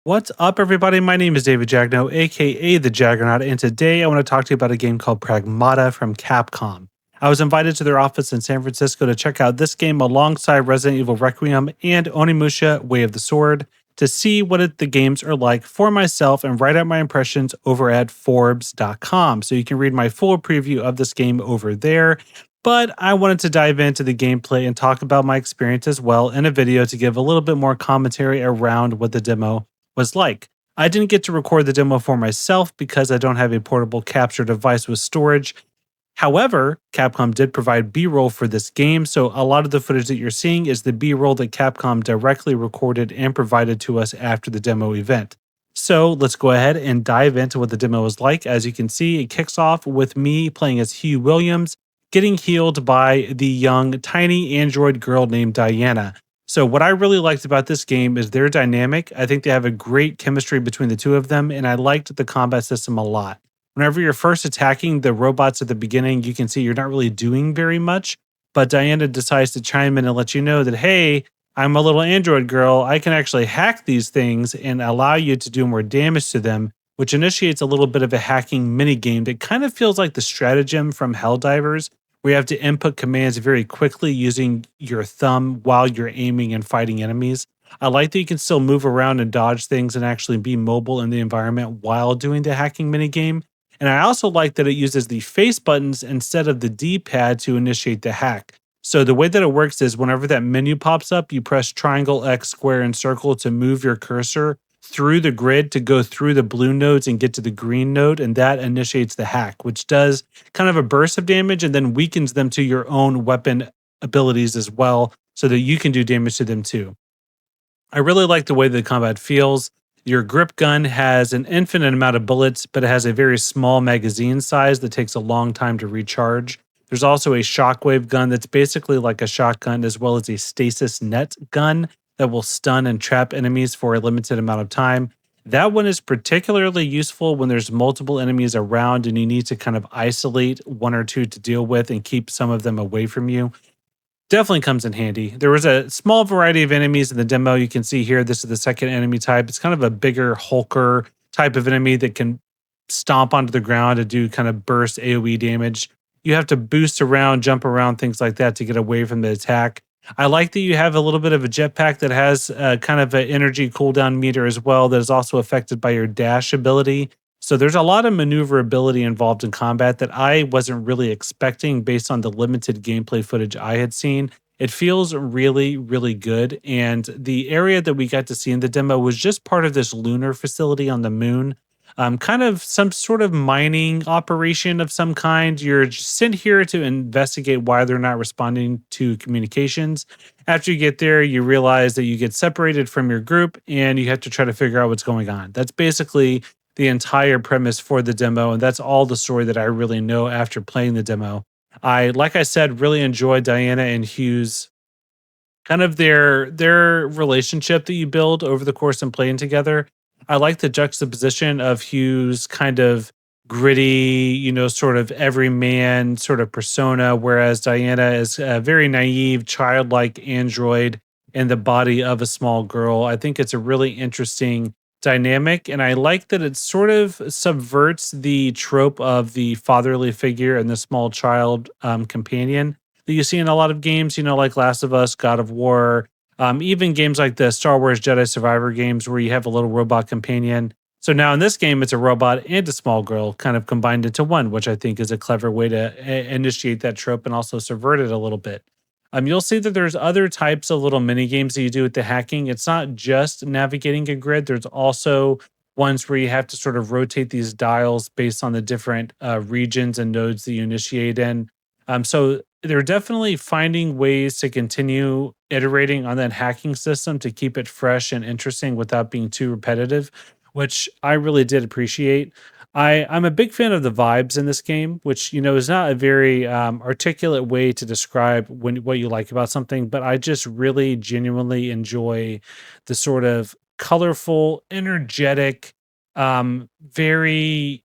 What's up, everybody? My name is David Jagneaux, aka the Jaggernaut, and today I want to talk to you about a game called Pragmata from Capcom. I was invited to their office in San Francisco to check out this game alongside Resident Evil Requiem and Onimusha Way of the Sword to see the games are like for myself and write out my impressions over at Forbes.com. So you can read my full preview of this game over there. But I wanted to dive into the gameplay and talk about my experience as well in a video to give a little bit more commentary around what the demo was like. I didn't get to record the demo for myself because I don't have a portable capture device with storage. However, Capcom did provide B-roll for this game, so a lot of the footage that you're seeing is the B-roll that Capcom directly recorded and provided to us after the demo event. So let's go ahead and dive into what the demo is like. As you can see, it kicks off with me playing as Hugh Williams, getting healed by the young, tiny android girl named Diana. So what I really liked about this game is their dynamic. I think they have a great chemistry between the two of them, and I liked the combat system a lot. Whenever you're first attacking the robots at the beginning, you can see you're not really doing very much, but Diana decides to chime in and let you know that, hey, I'm a little android girl. I can actually hack these things and allow you to do more damage to them, which initiates a little bit of a hacking mini game that kind of feels like the stratagem from Helldivers, where you have to input commands very quickly using your thumb while you're aiming and fighting enemies. I like that you can still move around and dodge things and actually be mobile in the environment while doing the hacking minigame. And I also like that it uses the face buttons instead of the D-pad to initiate the hack. So the way that it works is whenever that menu pops up, you press triangle, X, square, and circle to move your cursor through the grid to go through the blue nodes and get to the green node, and that initiates the hack, which does kind of a burst of damage and then weakens them to your own weapon abilities as well, so that you can do damage to them too. I really like the way the combat feels. Your grip gun has an infinite amount of bullets, but it has a very small magazine size that takes a long time to recharge. There's also a shockwave gun that's basically like a shotgun, as well as a stasis net gun that will stun and trap enemies for a limited amount of time. That one is particularly useful when there's multiple enemies around and you need to kind of isolate one or two to deal with and keep some of them away from you. Definitely comes in handy. There was a small variety of enemies in the demo. You can see here, this is the second enemy type. It's kind of a bigger Hulker type of enemy that can stomp onto the ground and do kind of burst AoE damage. You have to boost around, jump around, things like that to get away from the attack. I like that you have a little bit of a jetpack that has kind of an energy cooldown meter as well that is also affected by your dash ability. So there's a lot of maneuverability involved in combat that I wasn't really expecting based on the limited gameplay footage I had seen. It feels really, really good. And the area that we got to see in the demo was just part of this lunar facility on the moon. Kind of some sort of mining operation of some kind. You're just sent here to investigate why they're not responding to communications. After you get there, you realize that you get separated from your group and you have to try to figure out what's going on. That's basically the entire premise for the demo, and that's all the story that I really know after playing the demo. Like I said, really enjoyed Diana and Hugh's kind of their relationship that you build over the course and playing together. I like the juxtaposition of Hugh's kind of gritty, sort of everyman sort of persona, whereas Diana is a very naive, childlike android in the body of a small girl. I think it's a really interesting dynamic, and I like that it sort of subverts the trope of the fatherly figure and the small child companion that you see in a lot of games, like Last of Us, God of War, even games like the Star Wars Jedi Survivor games where you have a little robot companion. So now in this game, it's a robot and a small girl kind of combined into one, which I think is a clever way to initiate that trope and also subvert it a little bit. You'll see that there's other types of little mini games that you do with the hacking. It's not just navigating a grid. There's also ones where you have to sort of rotate these dials based on the different regions and nodes that you initiate in. So they're definitely finding ways to continue iterating on that hacking system to keep it fresh and interesting without being too repetitive, which I really did appreciate. I'm a big fan of the vibes in this game, which is not a very articulate way to describe what you like about something, but I just really genuinely enjoy the sort of colorful, energetic, very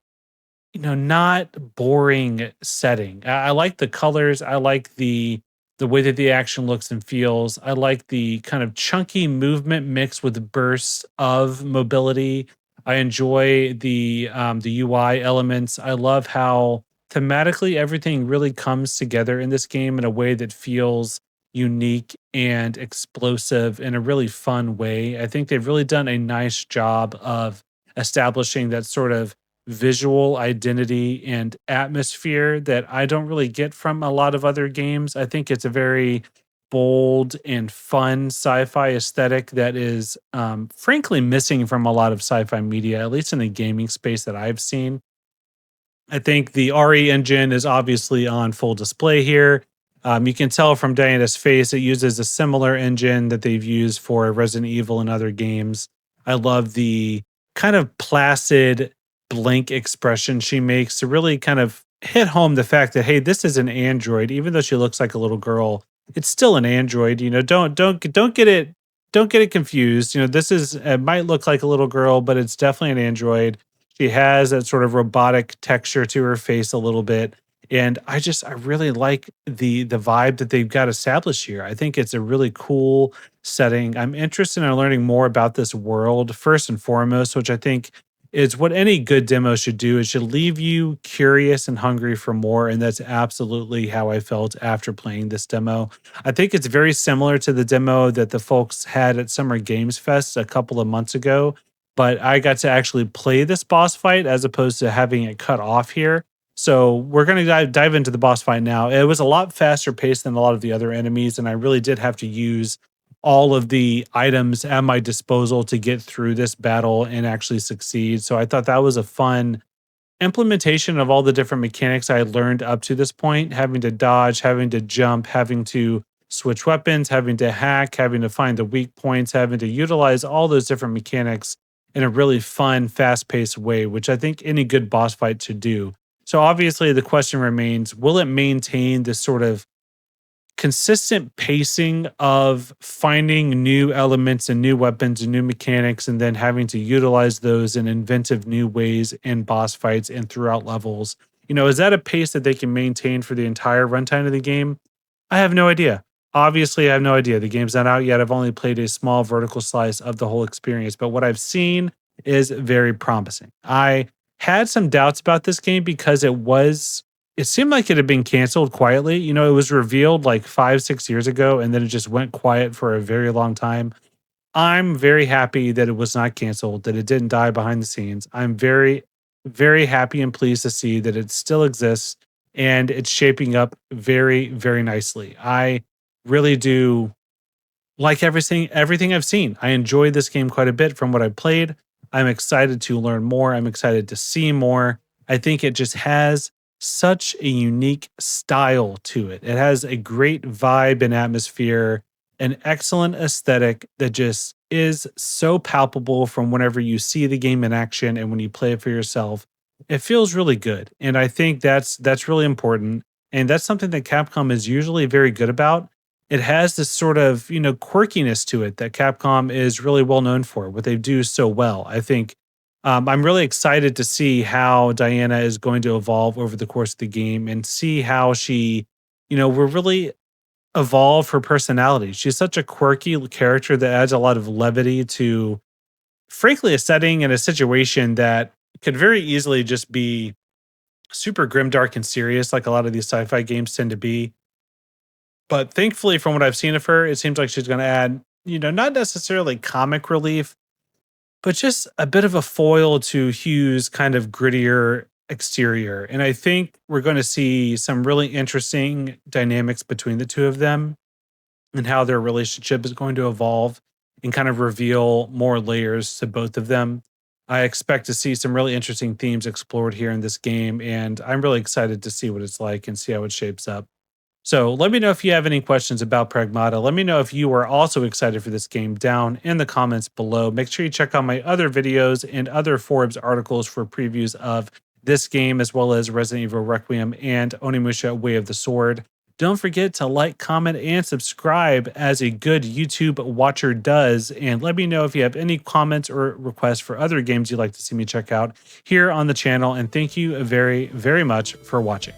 not boring setting. I like the colors. I like the the way that the action looks and feels. I like the kind of chunky movement mixed with bursts of mobility. I enjoy the UI elements. I love how thematically everything really comes together in this game in a way that feels unique and explosive in a really fun way. I think they've really done a nice job of establishing that sort of visual identity and atmosphere that I don't really get from a lot of other games. I think it's a very bold and fun sci-fi aesthetic that is frankly missing from a lot of sci-fi media, at least in the gaming space that I've seen. I think the RE engine is obviously on full display here. You can tell from Diana's face, it uses a similar engine that they've used for Resident Evil and other games. I love the kind of placid, blank expression she makes to really kind of hit home the fact that, hey, this is an android, even though she looks like a little girl. It's still an android. You know, don't get it confused. You know, this is it might look like a little girl, but it's definitely an android. She has that sort of robotic texture to her face a little bit. And I really like the vibe that they've got established here. I think it's a really cool setting. I'm interested in learning more about this world first and foremost, which I think is what any good demo should do. It should leave you curious and hungry for more. And that's absolutely how I felt after playing this demo. I think it's very similar to the demo that the folks had at Summer Games Fest a couple of months ago, but I got to actually play this boss fight as opposed to having it cut off here. So we're going to dive into the boss fight now. It was a lot faster paced than a lot of the other enemies, and I really did have to use all of the items at my disposal to get through this battle and actually succeed. So I thought that was a fun implementation of all the different mechanics I had learned up to this point, having to dodge, having to jump, having to switch weapons, having to hack, having to find the weak points, having to utilize all those different mechanics in a really fun, fast paced way, which I think any good boss fight should do. So obviously the question remains, will it maintain this sort of consistent pacing of finding new elements and new weapons and new mechanics and then having to utilize those in inventive new ways in boss fights and throughout levels? You know, is that a pace that they can maintain for the entire runtime of the game? I have no idea. Obviously, I have no idea. The game's not out yet. I've only played a small vertical slice of the whole experience, but what I've seen is very promising. I had some doubts about this game because it seemed like it had been canceled quietly. You know, it was revealed like 5, 6 years ago, and then it just went quiet for a very long time. I'm very happy that it was not canceled, that it didn't die behind the scenes. I'm very, very happy and pleased to see that it still exists and it's shaping up very, very nicely. I really do like everything I've seen. I enjoyed this game quite a bit from what I played. I'm excited to learn more. I'm excited to see more. I think it just has such a unique style to it. It has a great vibe and atmosphere, an excellent aesthetic that just is so palpable from whenever you see the game in action and when you play it for yourself. It feels really good. And I think that's really important. And that's something that Capcom is usually very good about. It has this sort of, you know, quirkiness to it that Capcom is really well known for, what they do so well. I think I'm really excited to see how Diana is going to evolve over the course of the game and see how she, you know, will really evolve her personality. She's such a quirky character that adds a lot of levity to, frankly, a setting and a situation that could very easily just be super grimdark and serious, like a lot of these sci-fi games tend to be. But thankfully, from what I've seen of her, it seems like she's going to add, you know, not necessarily comic relief, but just a bit of a foil to Hugh's kind of grittier exterior. And I think we're going to see some really interesting dynamics between the two of them and how their relationship is going to evolve and kind of reveal more layers to both of them. I expect to see some really interesting themes explored here in this game, and I'm really excited to see what it's like and see how it shapes up. So let me know if you have any questions about Pragmata. Let me know if you are also excited for this game down in the comments below. Make sure you check out my other videos and other Forbes articles for previews of this game, as well as Resident Evil Requiem and Onimusha Way of the Sword. Don't forget to like, comment, and subscribe as a good YouTube watcher does. And let me know if you have any comments or requests for other games you'd like to see me check out here on the channel. And thank you very, very much for watching.